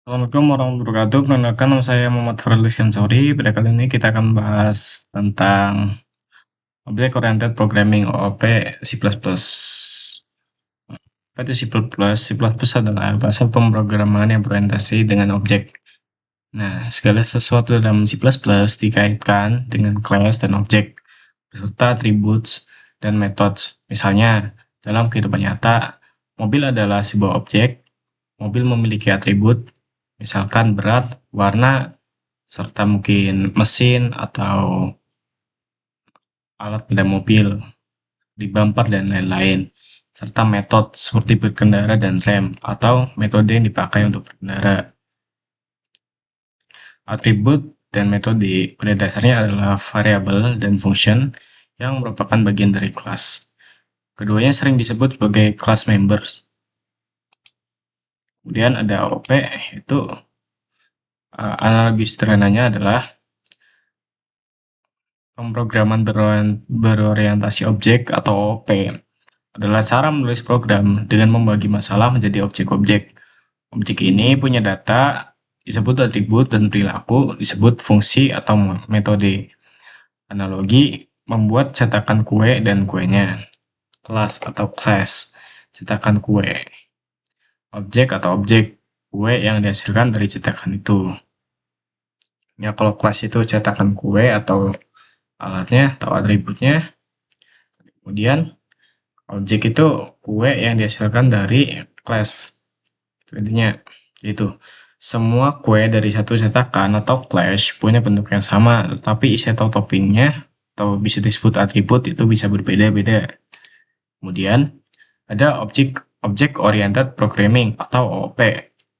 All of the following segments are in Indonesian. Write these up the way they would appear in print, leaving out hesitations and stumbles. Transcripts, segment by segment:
Assalamualaikum warahmatullahi wabarakatuh. Perkenalkan, nama saya Muhammad Fadli Shansori. Pada kali ini kita akan bahas tentang Object Oriented Programming (OOP) C++. Apa itu C++? C++ adalah bahasa pemrograman yang berorientasi dengan objek. Nah, segala sesuatu dalam C++ dikaitkan dengan kelas dan objek, beserta attributes dan methods. Misalnya, dalam kehidupan nyata, mobil adalah sebuah objek. Mobil memiliki atribut, misalkan berat, warna, serta mungkin mesin atau alat pada mobil, di bumper dan lain-lain, serta metode seperti berkendara dan rem, atau metode yang dipakai untuk berkendara. Atribut dan metode pada dasarnya adalah variabel dan function yang merupakan bagian dari kelas. Keduanya sering disebut sebagai class members. Kemudian ada OP, itu analogi sederhananya adalah pemrograman berorientasi objek atau OOP adalah cara menulis program dengan membagi masalah menjadi objek-objek. Objek ini punya data, disebut atribut, dan perilaku disebut fungsi atau metode. Analogi membuat cetakan kue dan kuenya. Kelas atau class, cetakan kue. Objek atau objek, kue yang dihasilkan dari cetakan itu. Ya, kalau kelas itu cetakan kue atau alatnya atau atributnya. Kemudian objek itu kue yang dihasilkan dari class. Intinya itu semua kue dari satu cetakan atau class punya bentuk yang sama, tetapi isi atau toppingnya atau bisa disebut atribut itu bisa berbeda-beda. Kemudian ada Object Oriented Programming atau OOP.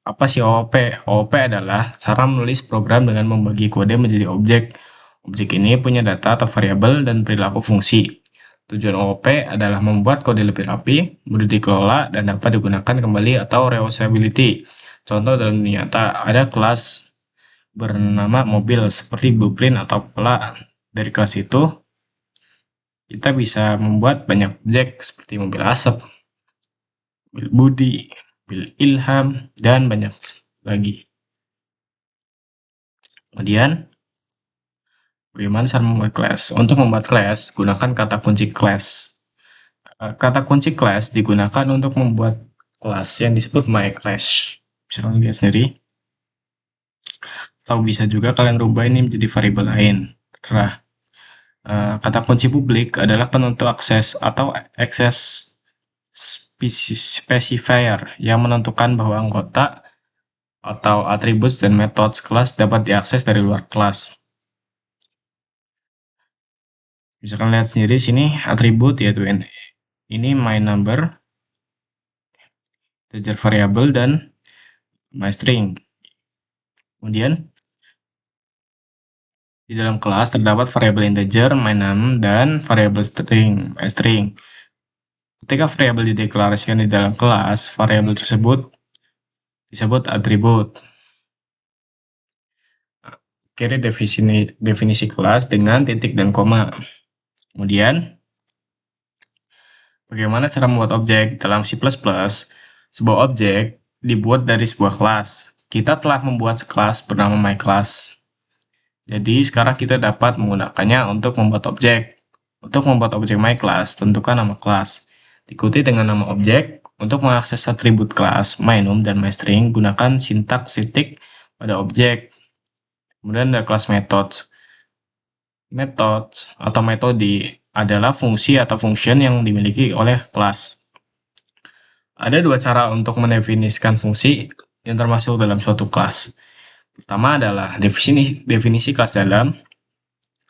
Apa sih OOP? OOP adalah cara menulis program dengan membagi kode menjadi objek. Objek ini punya data atau variabel dan perilaku fungsi. Tujuan OOP adalah membuat kode lebih rapi, mudah dikelola, dan dapat digunakan kembali atau reusability. Contoh dalam dunia nyata, ada kelas bernama mobil seperti blueprint atau pola. Dari kelas itu, kita bisa membuat banyak objek seperti mobil asap, mobil budi, mobil ilham, dan banyak lagi. Kemudian, bagaimana cara membuat class? Untuk membuat class, gunakan kata kunci class. Kata kunci class digunakan untuk membuat kelas yang disebut myClass. Bisa kalian lihat sendiri. Atau bisa juga kalian rubah ini menjadi variabel lain. Terserah. Kata kunci publik adalah penentu akses atau access specifier yang menentukan bahwa anggota atau atribut dan metode kelas dapat diakses dari luar kelas. Bisa kalian lihat sendiri sini atribut yaitu ini my number, integer variable, dan my string. Kemudian di dalam kelas terdapat variabel integer, my name, dan variabel string, my string. Ketika variabel dideklarasikan di dalam kelas, variabel tersebut disebut atribut. Kiri definisi kelas dengan titik dan koma. Kemudian, bagaimana cara membuat objek? Dalam C++, sebuah objek dibuat dari sebuah kelas. Kita telah membuat kelas bernama myClass. Jadi, sekarang kita dapat menggunakannya untuk membuat objek. Untuk membuat objek myClass, tentukan nama kelas. Diikuti dengan nama objek. Untuk mengakses atribut kelas mynum dan myString, gunakan sintaks titik pada objek. Kemudian ada kelas methods. Methods atau metode adalah fungsi atau function yang dimiliki oleh kelas. Ada dua cara untuk mendefinisikan fungsi yang termasuk dalam suatu kelas. Pertama adalah definisi kelas dalam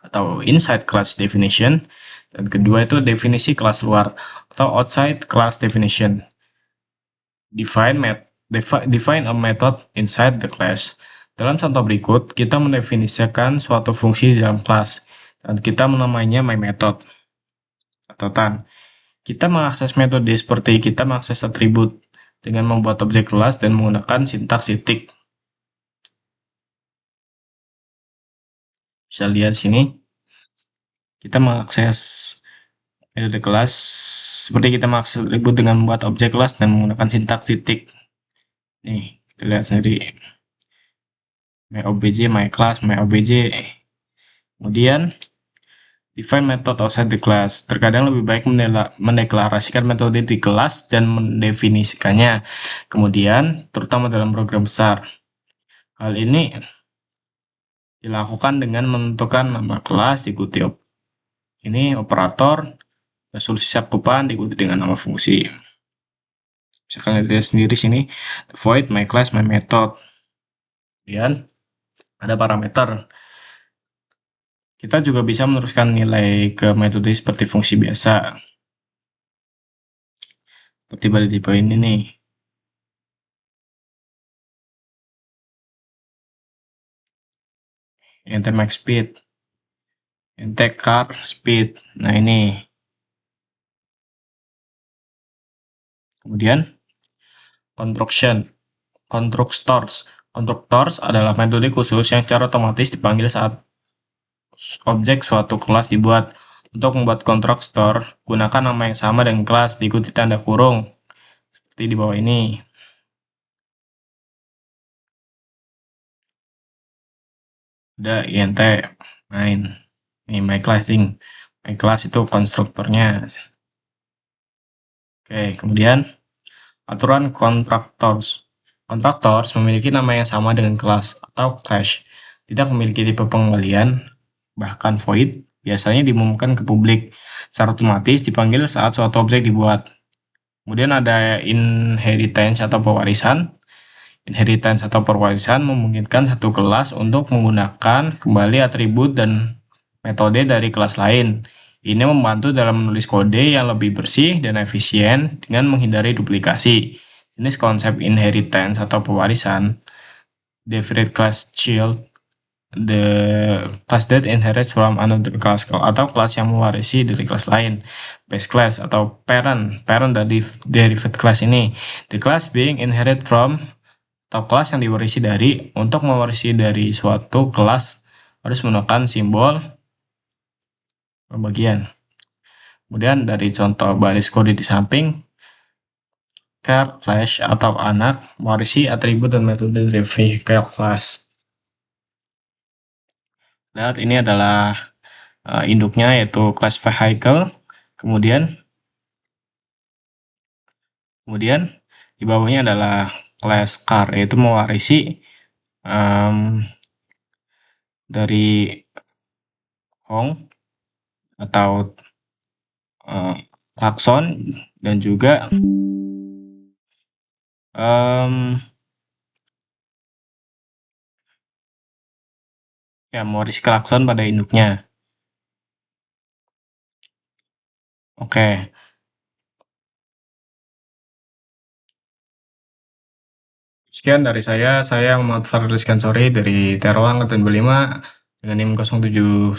atau inside class definition, dan kedua itu definisi kelas luar atau outside class definition. Define a method inside the class. Dalam contoh berikut, kita mendefinisikan suatu fungsi di dalam kelas, dan kita menamainya myMethod. Catatan, kita mengakses metode seperti kita mengakses atribut dengan membuat objek kelas dan menggunakan sintaks titik. Bisa lihat sini, kita mengakses metode kelas seperti kita mengakses atribut dengan membuat objek kelas dan menggunakan sintaks titik. Nih, kita lihat sendiri. myObj, myClass, myObj. Kemudian define method outside the class. Terkadang lebih baik mendeklarasikan metode di kelas dan mendefinisikannya. Kemudian, terutama dalam program besar. Hal ini dilakukan dengan menentukan nama kelas diikuti ini operator, resolusi cakupan diikuti dengan nama fungsi. Misalkan lihat sendiri sini, void my class my method. Kemudian ada parameter. Kita juga bisa meneruskan nilai ke metode seperti fungsi biasa. Seperti pada tipe ini nih. Enter max speed. Enter car speed. Nah ini. Kemudian constructors. Constructors adalah metode khusus yang secara otomatis dipanggil saat objek suatu kelas dibuat. Untuk membuat constructor, gunakan nama yang sama dengan kelas diikuti tanda kurung. Seperti di bawah ini. Ada int main. Ini my class thing. My class itu konstruktornya. Oke, kemudian aturan constructors. Constructors memiliki nama yang sama dengan kelas atau class. Tidak memiliki tipe pengembalian, bahkan void, biasanya diumumkan ke publik. Secara otomatis dipanggil saat suatu objek dibuat. Kemudian ada inheritance atau pewarisan. Inheritance atau pewarisan memungkinkan satu kelas untuk menggunakan kembali atribut dan metode dari kelas lain. Ini membantu dalam menulis kode yang lebih bersih dan efisien dengan menghindari duplikasi. Jenis konsep inheritance atau pewarisan. Derived class child, the class that inherits from another class, atau kelas yang mewarisi dari kelas lain. Base class atau parent dari derived class ini. The class being inherit from, atau kelas yang diwarisi dari. Untuk mewarisi dari suatu kelas harus menggunakan simbol pembagian. Kemudian dari contoh baris kode di samping, char class atau anak mewarisi atribut dan metode dari vehicle class. Lihat ini adalah induknya yaitu class vehicle. Kemudian di bawahnya adalah class car, yaitu mewarisi dari home atau klakson dan juga mewarisi klakson pada induknya. Oke. Sekian dari saya Muhammad Faris Kansori dari Terawang Ketum 5 dengan NIM 071.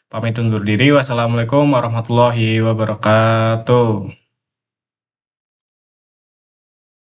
Pamit undur diri. Wassalamualaikum warahmatullahi wabarakatuh.